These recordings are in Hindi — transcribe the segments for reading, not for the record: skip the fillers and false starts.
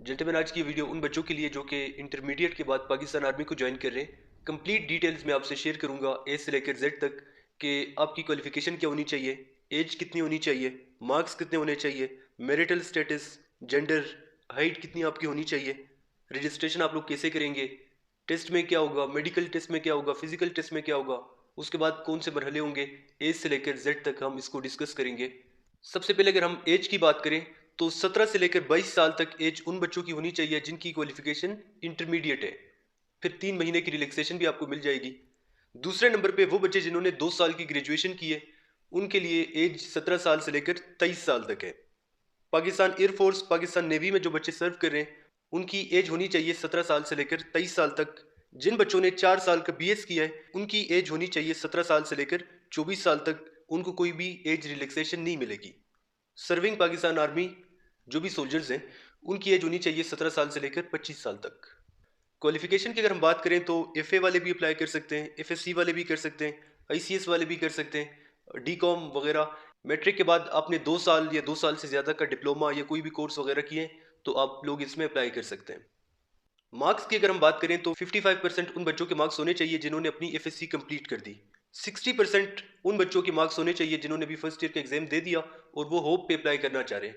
जेंटलमैन, आज की वीडियो उन बच्चों के लिए जो कि इंटरमीडिएट के बाद पाकिस्तान आर्मी को ज्वाइन कर रहे हैं। कंप्लीट डिटेल्स मैं आपसे शेयर करूंगा ए से लेकर जेड तक कि आपकी क्वालिफिकेशन क्या होनी चाहिए, एज कितनी होनी चाहिए, मार्क्स कितने होने चाहिए, मैरिटल स्टेटस, जेंडर, हाइट कितनी आपकी होनी चाहिए, रजिस्ट्रेशन आप लोग कैसे करेंगे, टेस्ट में क्या होगा, मेडिकल टेस्ट में क्या होगा, फिजिकल टेस्ट में क्या होगा, उसके बाद कौन से मरहले होंगे, ए से लेकर जेड तक हम इसको डिस्कस करेंगे। सबसे पहले अगर हम एज की बात करें तो 17 से लेकर 22 साल तक एज उन बच्चों की होनी चाहिए जिनकी क्वालिफिकेशन इंटरमीडिएट है। फिर 3 महीने की रिलैक्सेशन भी आपको मिल जाएगी। दूसरे नंबर पे वो बच्चे जिन्होंने 2 साल की ग्रेजुएशन की है, उनके लिए एज 17 साल से लेकर 23 साल तक है। पाकिस्तान एयरफोर्स, पाकिस्तान नेवी में जो बच्चे सर्व कर रहे हैं, उनकी एज होनी चाहिए 17 साल से लेकर 23 साल तक। जिन बच्चों ने 4 साल का बीएस किया है, उनकी एज होनी चाहिए 17 साल से लेकर 24 साल तक। उनको कोई भी एज रिलैक्सेशन नहीं मिलेगी। सर्विंग पाकिस्तान आर्मी जो भी सोल्जर्स हैं, उनकी एज होनी चाहिए 17 साल से लेकर 25 साल तक। क्वालिफिकेशन की अगर हम बात करें तो एफए वाले भी अप्लाई कर सकते हैं, एफएससी वाले भी कर सकते हैं, आईसीएस वाले भी कर सकते हैं, डीकॉम वगैरह। मैट्रिक के बाद आपने 2 साल या 2 साल से ज़्यादा का डिप्लोमा या कोई भी कोर्स वगैरह किए तो आप लोग इसमें अप्लाई कर सकते हैं। मार्क्स की अगर हम बात करें तो 55% उन बच्चों के मार्क्स होने चाहिए जिन्होंने अपनी एफएससी कंप्लीट कर दी। 60% उन बच्चों के मार्क्स होने चाहिए जिन्होंने भी फर्स्ट ईयर का एग्जाम दे दिया और वो होप पे अप्लाई करना चाह रहे हैं।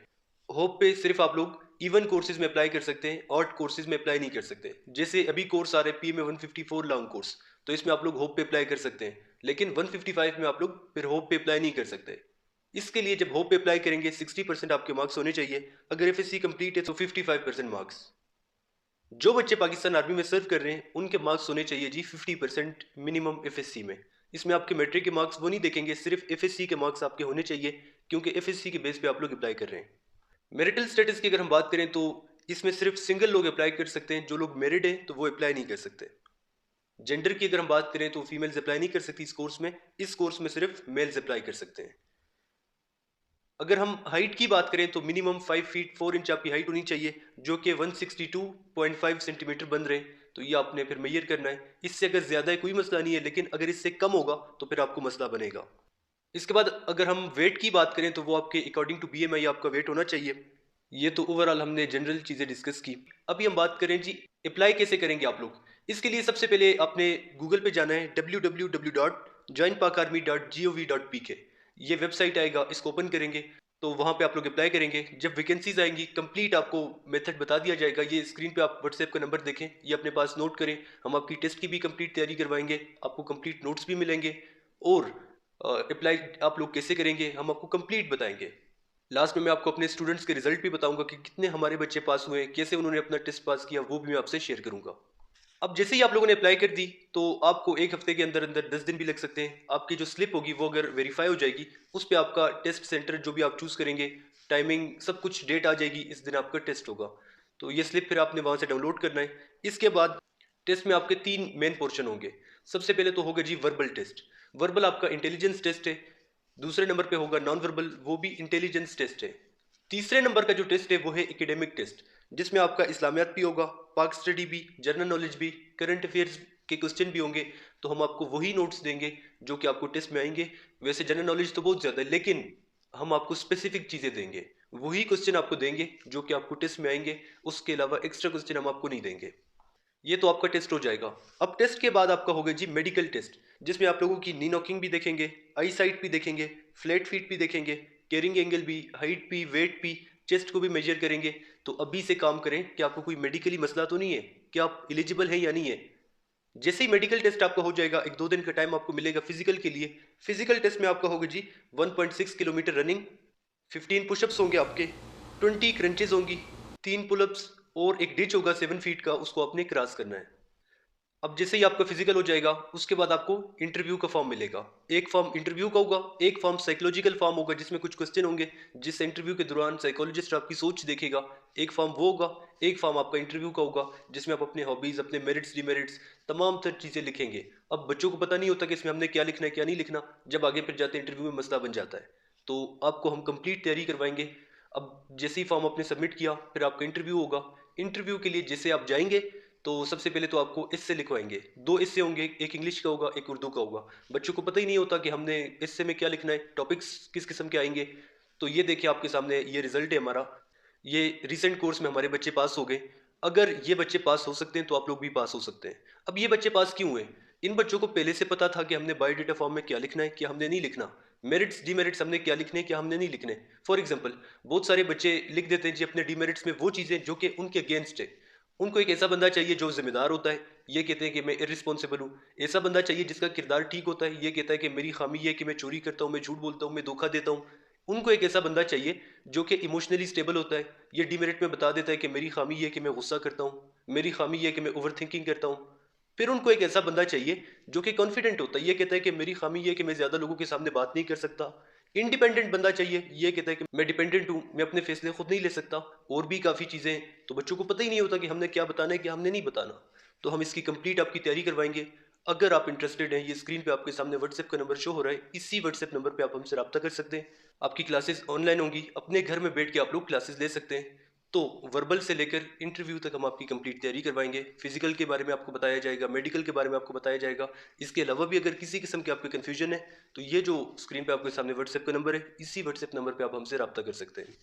होप पे सिर्फ आप लोग इवन कोर्सेज में अप्लाई कर सकते हैं, ऑड कोर्सेज में अप्लाई नहीं कर सकते। जैसे अभी कोर्स आ रहे हैं पीएमए 154 लॉन्ग कोर्स, तो इसमें आप लोग होप पे अप्लाई कर सकते हैं, लेकिन 155 में आप लोग फिर होप पे अप्लाई नहीं कर सकते। इसके लिए जब होप पे अप्लाई करेंगे 60% आपके मार्क्स होने चाहिए। अगर एफएससी कंप्लीट है तो 55% मार्क्स। जो बच्चे पाकिस्तान आर्मी में सर्व कर रहे हैं उनके मार्क्स होने चाहिए जी 50% मिनिमम एफएससी में। इसमें आपके मैट्रिक के मार्क्स वो नहीं देखेंगे, सिर्फ एफएससी के मार्क्स आपके होने चाहिए, क्योंकि एफएससी के बेस पे आप लोग अप्लाई कर रहे हैं। मैरिटल स्टेटस की अगर हम बात करें तो इसमें सिर्फ सिंगल लोग अप्लाई कर सकते हैं। जो लोग मैरिड हैं तो वो अप्लाई नहीं कर सकते। जेंडर की अगर हम बात करें तो फीमेल्स अप्लाई नहीं कर सकती इस कोर्स में। इस कोर्स में सिर्फ मेल्स अप्लाई कर सकते हैं। अगर हम हाइट की बात करें तो मिनिमम 5 फीट 4 इंच आपकी हाइट होनी चाहिए, जो कि 162.5 सेंटीमीटर बन रहे हैं। तो ये आपने फिर मेजर करना है। इससे अगर ज़्यादा है कोई मसला नहीं है, लेकिन अगर इससे कम होगा तो फिर आपको मसला बनेगा। इसके बाद अगर हम वेट की बात करें तो वो आपके अकॉर्डिंग टू बीएमआई आपका वेट होना चाहिए। ये तो ओवरऑल हमने जनरल चीज़ें डिस्कस की। अभी हम बात करें जी अप्लाई कैसे करेंगे आप लोग। इसके लिए सबसे पहले आपने गूगल पे जाना है www.joinpakarmy.gov.pk। ये वेबसाइट आएगा, इसको ओपन करेंगे तो वहाँ पे आप लोग अप्लाई करेंगे। जब वैकेंसीज आएंगी कंप्लीट आपको मेथड बता दिया जाएगा। ये स्क्रीन पे आप व्हाट्सएप का नंबर देखें, ये अपने पास नोट करें। हम आपकी टेस्ट की भी कंप्लीट तैयारी करवाएंगे, आपको कंप्लीट नोट्स भी मिलेंगे और अप्लाई आप लोग कैसे करेंगे हम आपको कंप्लीट बताएंगे। लास्ट में मैं आपको अपने स्टूडेंट्स के रिजल्ट भी बताऊंगा कि कितने हमारे बच्चे पास हुए, कैसे उन्होंने अपना टेस्ट पास किया, वो भी मैं आपसे शेयर करूंगा। अब जैसे ही आप लोगों ने अप्लाई कर दी तो आपको एक हफ्ते के अंदर अंदर 10 दिन भी लग सकते हैं। आपकी जो स्लिप होगी वो अगर वेरीफाई हो जाएगी, उस पर आपका टेस्ट सेंटर जो भी आप चूज़ करेंगे, टाइमिंग सब कुछ डेट आ जाएगी, इस दिन आपका टेस्ट होगा। तो ये स्लिप फिर आपने वहाँ से डाउनलोड करना है। इसके बाद टेस्ट में आपके 3 मेन पोर्शन होंगे। सबसे पहले तो होगा जी वर्बल टेस्ट। वर्बल आपका इंटेलिजेंस टेस्ट है। दूसरे नंबर पे होगा नॉन वर्बल, वो भी इंटेलिजेंस टेस्ट है। तीसरे नंबर का जो टेस्ट है वो है एकेडमिक टेस्ट, जिसमें आपका इस्लामियात भी होगा, पाक स्टडी भी, जनरल नॉलेज भी, करंट अफेयर्स के क्वेश्चन भी होंगे। तो हम आपको वही नोट्स देंगे जो कि आपको टेस्ट में आएंगे। वैसे जनरल नॉलेज तो बहुत ज़्यादा है, लेकिन हम आपको स्पेसिफिक चीज़ें देंगे। वही क्वेश्चन आपको देंगे जो कि आपको टेस्ट में आएंगे। उसके अलावा एक्स्ट्रा क्वेश्चन हम आपको नहीं देंगे। ये तो आपका टेस्ट हो जाएगा। अब टेस्ट के बाद आपका होगा जी मेडिकल टेस्ट, जिसमें आप लोगों की नी नॉकिंग भी देखेंगे, आई साइट भी देखेंगे, फ्लैट फीट भी देखेंगे, कैरिंग एंगल भी, हाइट भी, वेट भी, चेस्ट को भी मेजर करेंगे। तो अभी से काम करें कि आपको कोई मेडिकली मसला तो नहीं है, कि आप एलिजिबल हैं या नहीं है। जैसे ही मेडिकल टेस्ट आपका हो जाएगा, 1-2 दिन का टाइम आपको मिलेगा फिजिकल के लिए। फिजिकल टेस्ट में आपका होगा जी 1.6 किलोमीटर रनिंग, 15 पुशअप्स होंगे आपके, 20 क्रंचेस होंगी, 3 पुलअप्स और एक डिच होगा 7 फीट का, उसको आपने क्रॉस करना है। अब जैसे ही आपका फिजिकल हो जाएगा उसके बाद आपको इंटरव्यू का फॉर्म मिलेगा। एक फॉर्म इंटरव्यू का होगा, एक फॉर्म साइकोलॉजिकल फॉर्म होगा जिसमें कुछ क्वेश्चन होंगे, जिस इंटरव्यू के दौरान साइकोलॉजिस्ट आपकी सोच देखेगा। एक फॉर्म वो होगा। एक फॉर्म आपका इंटरव्यू का होगा जिसमें आप अपने हॉबीज, अपने मेरिट्स, डिमेरिट्स, तमाम तर चीज़ें लिखेंगे। अब बच्चों को पता नहीं होता कि इसमें हमने क्या लिखना है क्या नहीं लिखना, जब आगे फिर जाते इंटरव्यू में मसला बन जाता है। तो आपको हम कंप्लीट तैयारी करवाएंगे। अब जैसे ही फॉर्म आपने सबमिट किया फिर आपका इंटरव्यू होगा। इंटरव्यू के लिए जैसे आप जाएंगे तो सबसे पहले तो आपको एस्से लिखवाएंगे। 2 एस्से होंगे, एक इंग्लिश का होगा, एक उर्दू का होगा। बच्चों को पता ही नहीं होता कि हमने एस्से में क्या लिखना है, टॉपिक्स किस किस्म के आएंगे। तो ये देखिए आपके सामने ये रिजल्ट है हमारा। ये रिसेंट कोर्स में हमारे बच्चे पास हो गए। अगर ये बच्चे पास हो सकते हैं तो आप लोग भी पास हो सकते हैं। अब ये बच्चे पास क्यों हुए? इन बच्चों को पहले से पता था कि हमने बायोडाटा फॉर्म में क्या लिखना है, क्या हमने नहीं लिखना। मेरिट्स डीमेरिट्स हमने क्या लिखने हैं, क्या हमने नहीं लिखने। फॉर एग्जाम्पल, बहुत सारे बच्चे लिख देते हैं जी अपने डीमेरिट्स में वो चीज़ें जो कि उनके अगेंस्ट है। उनको एक ऐसा बंदा चाहिए जो जिम्मेदार होता है, ये कहते हैं कि मैं इररिस्पॉन्सिबल हूँ। ऐसा बंदा चाहिए जिसका किरदार ठीक होता है, ये कहता है कि मेरी खामी ये है कि मैं चोरी करता हूँ, मैं झूठ बोलता हूँ, मैं धोखा देता हूँ। उनको एक ऐसा बंदा चाहिए जो कि इमोशनली स्टेबल होता है, ये डीमेरिट में बता देता है कि मेरी खामी ये है कि मैं गुस्सा करता हूँ, मेरी खामी ये है कि मैं ओवर थिंकिंग करता हूँ। फिर उनको एक ऐसा बंदा चाहिए जो कि कॉन्फिडेंट होता है, ये कहता है कि मेरी खामी ये है कि मैं ज़्यादा लोगों के सामने बात नहीं कर सकता। इंडिपेंडेंट बंदा चाहिए, ये कहता है कि मैं डिपेंडेंट हूँ, मैं अपने फैसले खुद नहीं ले सकता। और भी काफ़ी चीज़ें हैं, तो बच्चों को पता ही नहीं होता कि हमने क्या बताना है, क्या हमने नहीं बताना। तो हम इसकी कंप्लीट आपकी तैयारी करवाएंगे। अगर आप इंटरेस्टेड हैं, ये स्क्रीन पे आपके सामने व्हाट्सएप का नंबर शो हो रहा है, इसी व्हाट्सएप नंबर पे आप हमसे रब्ता कर सकते हैं। आपकी क्लासेस ऑनलाइन होंगी, अपने घर में बैठ के आप लोग क्लासेस ले सकते हैं। तो वर्बल से लेकर इंटरव्यू तक हम आपकी कंप्लीट तैयारी करवाएंगे। फिजिकल के बारे में आपको बताया जाएगा, मेडिकल के बारे में आपको बताया जाएगा। इसके अलावा भी अगर किसी किस्म की आपको कन्फ्यूजन है तो ये जो स्क्रीन पे आपके सामने व्हाट्सएप का नंबर है, इसी व्हाट्सएप नंबर पे आप हमसे रब्ता कर सकते हैं।